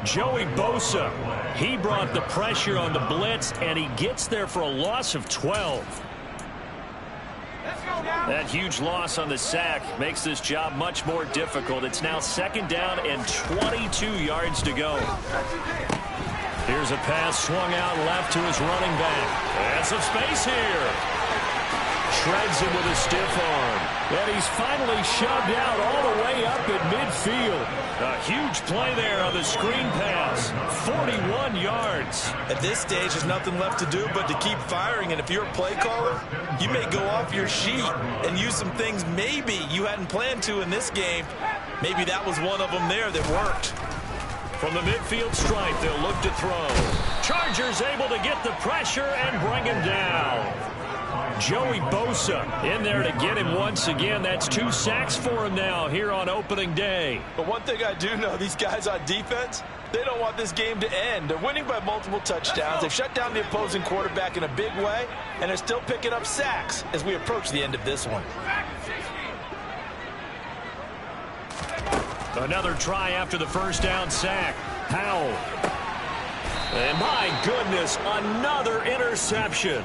Joey Bosa, he brought the pressure on the blitz, and he gets there for a loss of 12. That huge loss on the sack makes this job much more difficult. It's now 2nd down and 22 yards to go. Here's a pass swung out left to his running back. And some space here. Shreds him with a stiff arm. And he's finally shoved out all the way up at midfield. A huge play there on the screen pass. 41 yards. At this stage, there's nothing left to do but to keep firing. And if you're a play caller, you may go off your sheet and use some things maybe you hadn't planned to in this game. Maybe that was one of them there that worked. From the midfield stripe, they'll look to throw. Chargers able to get the pressure and bring him down. Joey Bosa in there to get him once again. That's 2 sacks for him now here on opening day. But one thing I do know, these guys on defense, they don't want this game to end. They're winning by multiple touchdowns. They've shut down the opposing quarterback in a big way, and they're still picking up sacks as we approach the end of this one. Another try after the 1st down sack. Howell. And my goodness, another interception.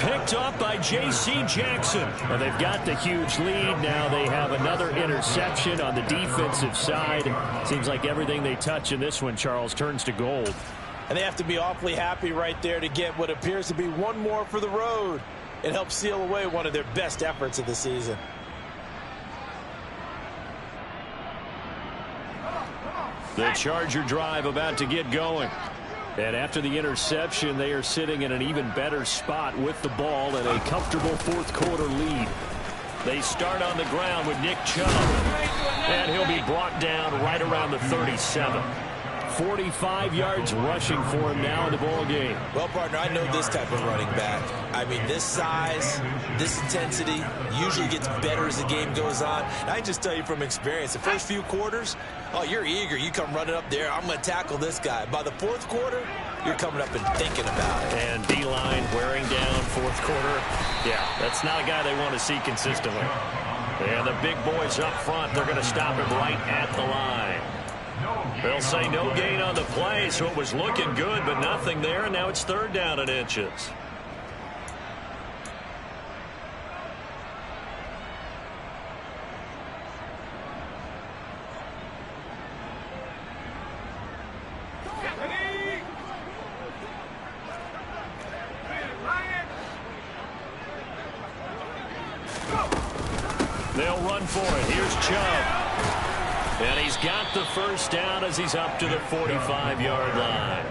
Picked up by J.C. Jackson. And they've got the huge lead. Now they have another interception on the defensive side. Seems like everything they touch in this one, Charles, turns to gold. And they have to be awfully happy right there to get what appears to be one more for the road. It helps seal away one of their best efforts of the season. The Charger drive about to get going. And after the interception, they are sitting in an even better spot with the ball and a comfortable 4th quarter lead. They start on the ground with Nick Chubb. And he'll be brought down right around the 37. 45 yards rushing for him now in the ball game. Well, partner, I know this type of running back. I mean, this size, this intensity usually gets better as the game goes on. And I can just tell you from experience, the first few quarters, oh, you're eager. You come running up there. I'm going to tackle this guy. By the 4th quarter, you're coming up and thinking about it. And D-line wearing down 4th quarter. Yeah, that's not a guy they want to see consistently. And the big boys up front, they're going to stop him right at the line. They'll say no gain on the play, so it was looking good, but nothing there, and now it's 3rd down and inches. They'll run for it. Here's Chubb. And he's got the 1st down as he's up to the 45-yard line.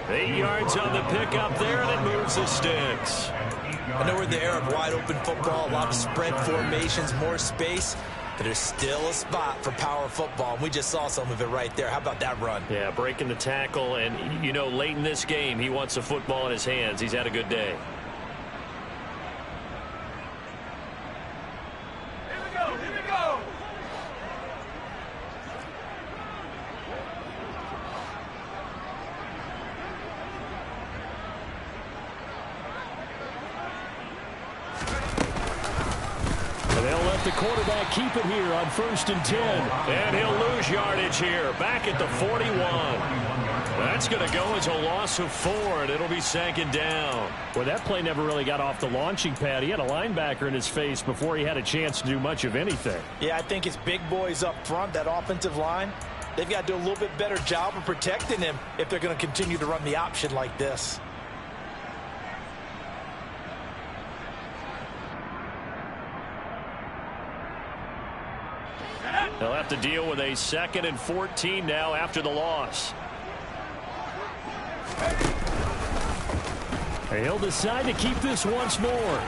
8 yards on the pickup there, and it moves the sticks. I know we're in the era of wide-open football, a lot of spread formations, more space, but there's still a spot for power football, and we just saw some of it right there. How about that run? Yeah, breaking the tackle, and, you know, late in this game, he wants the football in his hands. He's had a good day. The quarterback keep it here on 1st and 10. And he'll lose yardage here. Back at the 41. That's going to go as a loss of 4, and it'll be 2nd down. Well, that play never really got off the launching pad. He had a linebacker in his face before he had a chance to do much of anything. Yeah, I think it's big boys up front, that offensive line. They've got to do a little bit better job of protecting him if they're going to continue to run the option like this. They'll have to deal with a 2nd and 14 now after the loss. He'll decide to keep this once more.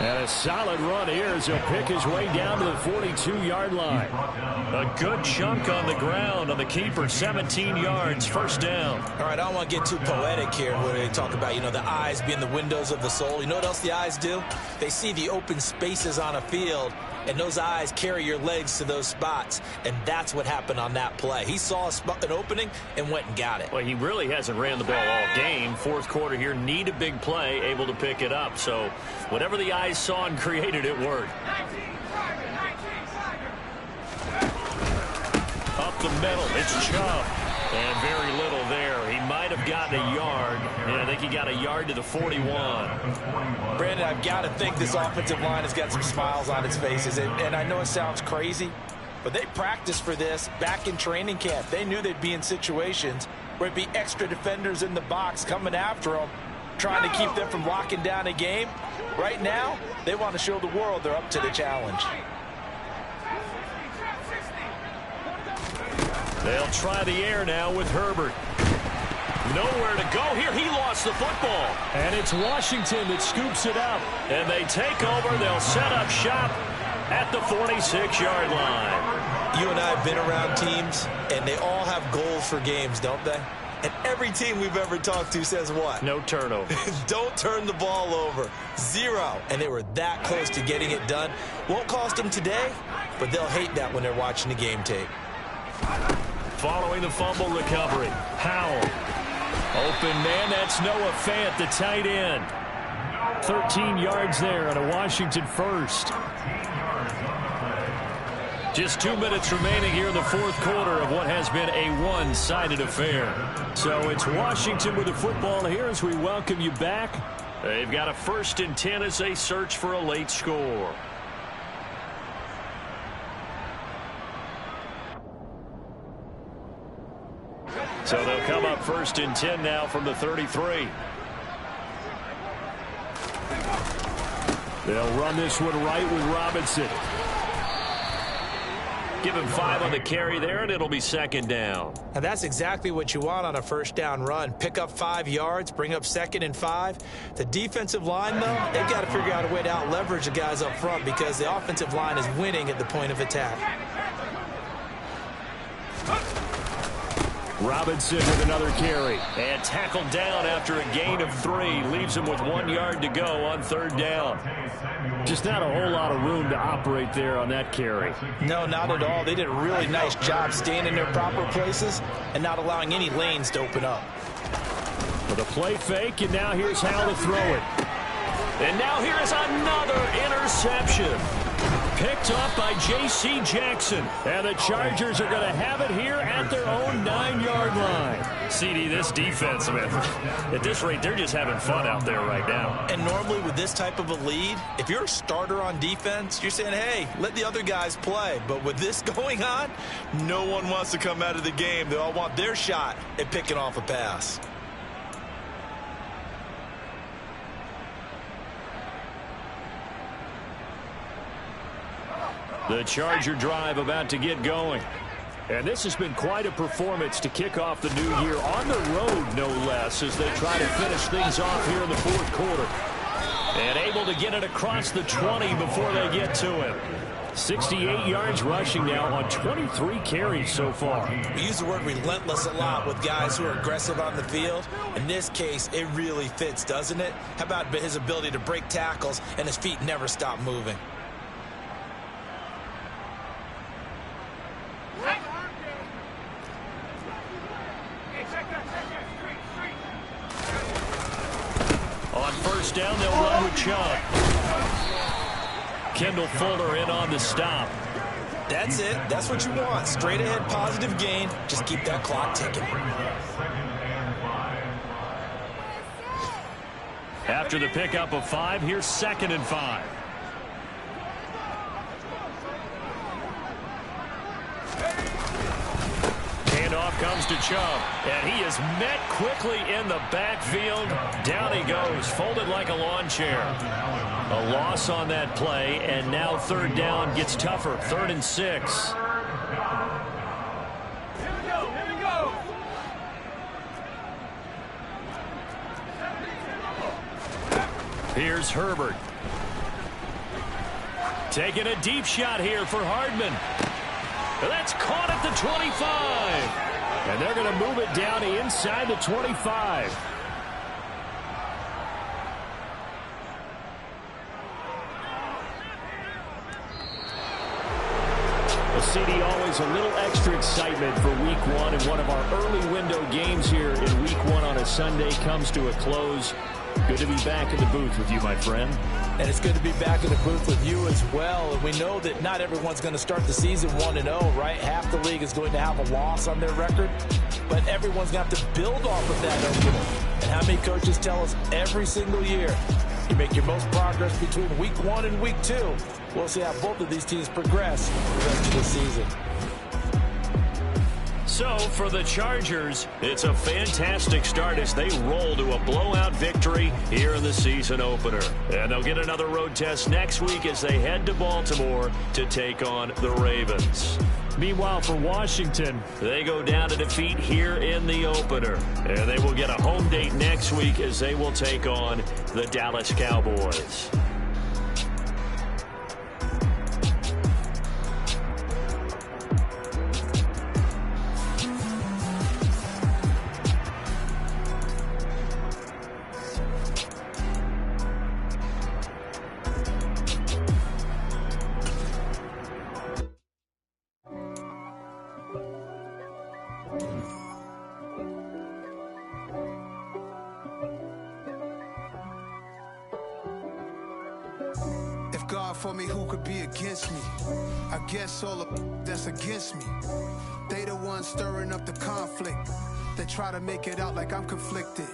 And a solid run here as he'll pick his way down to the 42-yard line. A good chunk on the ground on the keeper, 17 yards, 1st down. All right, I don't want to get too poetic here when they talk about, you know, the eyes being the windows of the soul. You know what else the eyes do? They see the open spaces on a field, and those eyes carry your legs to those spots, and that's what happened on that play. He saw an opening and went and got it. Well, he really hasn't ran the ball all game. 4th quarter here, need a big play, able to pick it up. So whatever the eyes saw and created, it worked. Up the middle, it's Chubb. And very little there. He might have gotten a yard. And I think he got a yard to the 41. Brandon, I've got to think this offensive line has got some smiles on its faces. And I know it sounds crazy, but they practiced for this back in training camp. They knew they'd be in situations where it'd be extra defenders in the box coming after them, trying to keep them from locking down a game. Right now, they want to show the world they're up to the challenge. They'll try the air now with Herbert. Nowhere to go here. He lost the football. And it's Washington that scoops it up. And they take over. They'll set up shop at the 46-yard line. You and I have been around teams, and they all have goals for games, don't they? And every team we've ever talked to says what? No turnover. Don't turn the ball over. 0. And they were that close to getting it done. Won't cost them today, but they'll hate that when they're watching the game tape. Following the fumble recovery, Howell. Open man, that's Noah Fant, the tight end. 13 yards there on a Washington 1st. Just 2 minutes remaining here in the 4th quarter of what has been a one-sided affair. So it's Washington with the football here as we welcome you back. They've got a 1st and 10 as they search for a late score. So they'll come up 1st and 10 now from the 33. They'll run this one right with Robinson. Give him 5 on the carry there, and it'll be 2nd down. And that's exactly what you want on a 1st down run. Pick up 5 yards, bring up 2nd and 5. The defensive line, though, they've got to figure out a way to out-leverage the guys up front because the offensive line is winning at the point of attack. Robinson with another carry. And tackled down after a gain of 3. Leaves him with 1 yard to go on 3rd down. Just not a whole lot of room to operate there on that carry. No, not at all. They did a really nice job staying in their proper places and not allowing any lanes to open up. With a play fake, and now here's how to throw it. And now here's another interception. Picked off by J.C. Jackson. And the Chargers are going to have it here at their own 9-yard line. CD, this defense, man, at this rate, they're just having fun out there right now. And normally with this type of a lead, if you're a starter on defense, you're saying, hey, let the other guys play. But with this going on, no one wants to come out of the game. They all want their shot at picking off a pass. The Charger drive about to get going. And this has been quite a performance to kick off the new year on the road, no less, as they try to finish things off here in the fourth quarter. And able to get it across the 20 before they get to him. 68 yards rushing now on 23 carries so far. We use the word relentless a lot with guys who are aggressive on the field. In this case, it really fits, doesn't it? How about his ability to break tackles and his feet never stop moving? On first down, they'll run with Chubb. Kendall Fuller in on the stop. That's it. That's what you want. Straight ahead positive gain. Just keep that clock ticking. After the pickup of 5, here's 2nd and 5. Handoff comes to Chubb, and he is met quickly in the backfield. Down he goes, folded like a lawn chair. A loss on that play, and now 3rd down gets tougher. 3rd and 6. Here's Herbert. Taking a deep shot here for Hardman. That's caught at the 25. And they're going to move it down inside the 25. Well, CD, always a little extra excitement for Week 1, and one of our early window games here in Week 1 on a Sunday comes to a close. Good to be back in the booth with you, my friend. And it's good to be back in the booth with you as well. And we know that not everyone's going to start the season 1-0, right? Half the league is going to have a loss on their record. But everyone's going to have to build off of that opener. And how many coaches tell us every single year, you make your most progress between Week 1 and Week 2. We'll see how both of these teams progress the rest of the season. So, for the Chargers, it's a fantastic start as they roll to a blowout victory here in the season opener. And they'll get another road test next week as they head to Baltimore to take on the Ravens. Meanwhile, for Washington, they go down to defeat here in the opener. And they will get a home date next week as they will take on the Dallas Cowboys. God for me, who could be against me? I guess all of that's against me. They the ones stirring up the conflict. They try to make it out like I'm conflicted.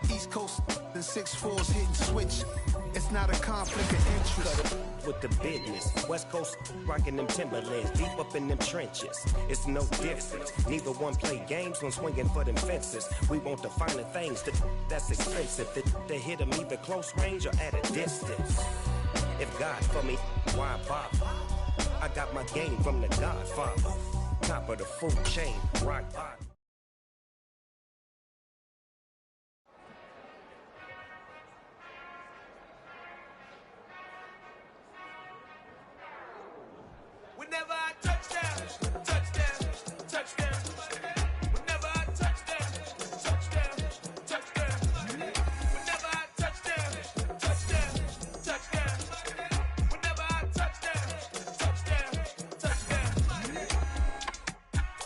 East Coast and 6'4's hitting switch. It's not a conflict of interest. With the business, West Coast rocking them Timberlands, deep up in them trenches. It's no difference. Neither one play games when swinging for them fences. We want the finer things that's expensive. They hit them either close range or at a distance. If God for me, why bother? I got my game from the Godfather. Top of the food chain, rock bottom. Whenever I touchdown, touchdown, touchdown. Whenever I touchdown, touchdown, touchdown. Whenever I touchdown, touchdown, touchdown. Whenever I touchdown, touchdown.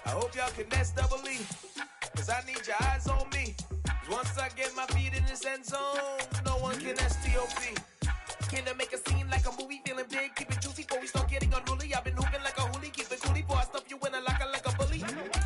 I hope y'all can nest double E, cause I need your eyes on me. Once I get my feet in this end zone, no one can STOP. Came to make a scene like a movie, feeling big, keep it juicy before we start getting unruly. I've been hooping like a hoolie, keep it coolie before I stuff you in a locker like a bully.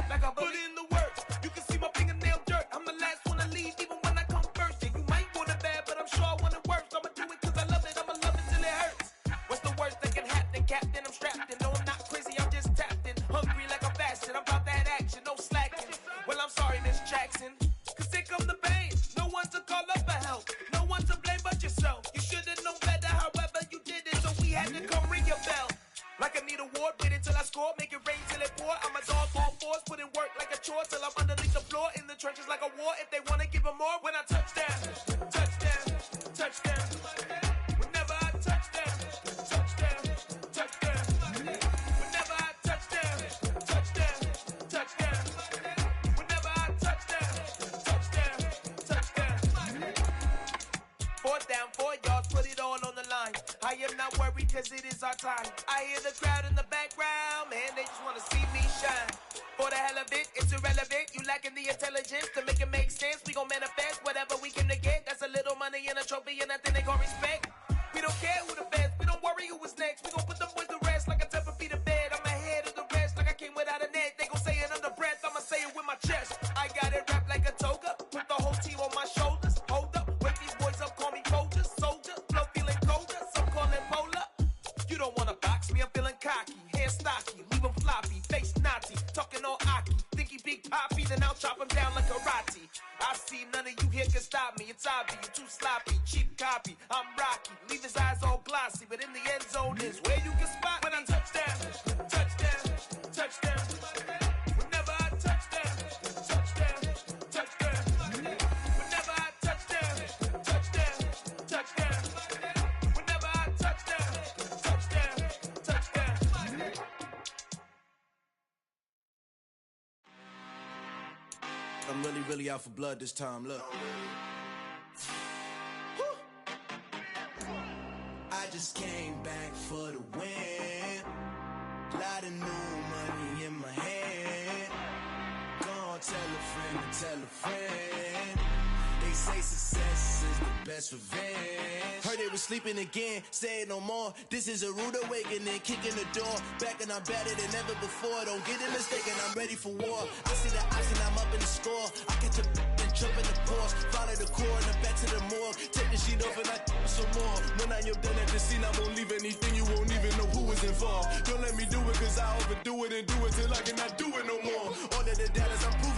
Like a bully. Put in the work, you can see my fingernail dirt. I'm the last one to leave, even when I come first. Yeah, you might want it bad, but I'm sure I want it worse. I'ma do it cause I love it, I'ma love it till it hurts. What's the worst that can happen, Captain? I'm strapped in, no I'm not crazy, I'm just tapped in. Hungry like a bastard, I'm about that action, no slacking. Well, I'm sorry, Miss Jackson, cause here come the pain. No one to call up for help, no one to blame but yourself. You should've known better, however you did it, so we had to come ring your bell. Like I need a ward, wait until I score, make it rain till it pour. I'm a dog, all fours, put in work like a chore till I'm underneath the floor, in the trenches like a war. If they wanna give them more, when I touch down, touch down, touch down. Whenever I touch down, touch down, touch down. Whenever I touch down, touch down, touch down. Whenever I touch down, touch down, touch down. 4th down, 4 yards, put it all on the line. I am not worried cause it is our time. I hear the crowd in the background, man, they just wanna see me shine. For the hell of it, it's irrelevant. You lacking the intelligence to make it make sense. We gon' manifest whatever we came to get. That's a little money and a trophy and nothing they gon' respect. We don't care who the best, we don't worry who was next. We gon' put them boys to rest like a 10 feet of bed. I'm ahead of the rest like I came without a net. They gon' say it under breath, I'ma say it with my chest. I got it wrapped like a toga, put the whole team on my shoulders. Hold up, wake these boys up, call me Folger, soldier. Flow feeling colder, some call it polar. You don't wanna box me, I'm feeling cocky. Hair stocky, leave him floppy, face naughty. Talking all aki, think he big poppy, then I'll chop him down like karate. I see none of you here can stop me. It's obvious, you too sloppy, cheap copy. I'm Rocky, leave his eyes all glossy, but in the end zone is where you can spot when I touch down, touch down, touch down. Whenever I touch down, touch down, touch down. Whenever I touch down, touch down, touch down. Whenever I touch down, touch down, touch down. I'm really out for blood this time, look. I just came back for the win. Lot of new money in my hand. Gonna tell a friend to tell a friend. They say success is the best revenge. Heard they was sleeping again, say it no more. This is a rude awakening, kicking the door. Back and I'm better than ever before. Don't get it mistaken, I'm ready for war. I see the option, I'm up in the score. I catch a and jump in the course. Follow the core and then back to the morgue. Take the sheet off and I some more. When I am done at the scene, I won't leave anything. You won't even know who was involved. Don't let me do it cause I overdo it and do it till I cannot do it no more. All of the data's I'm proving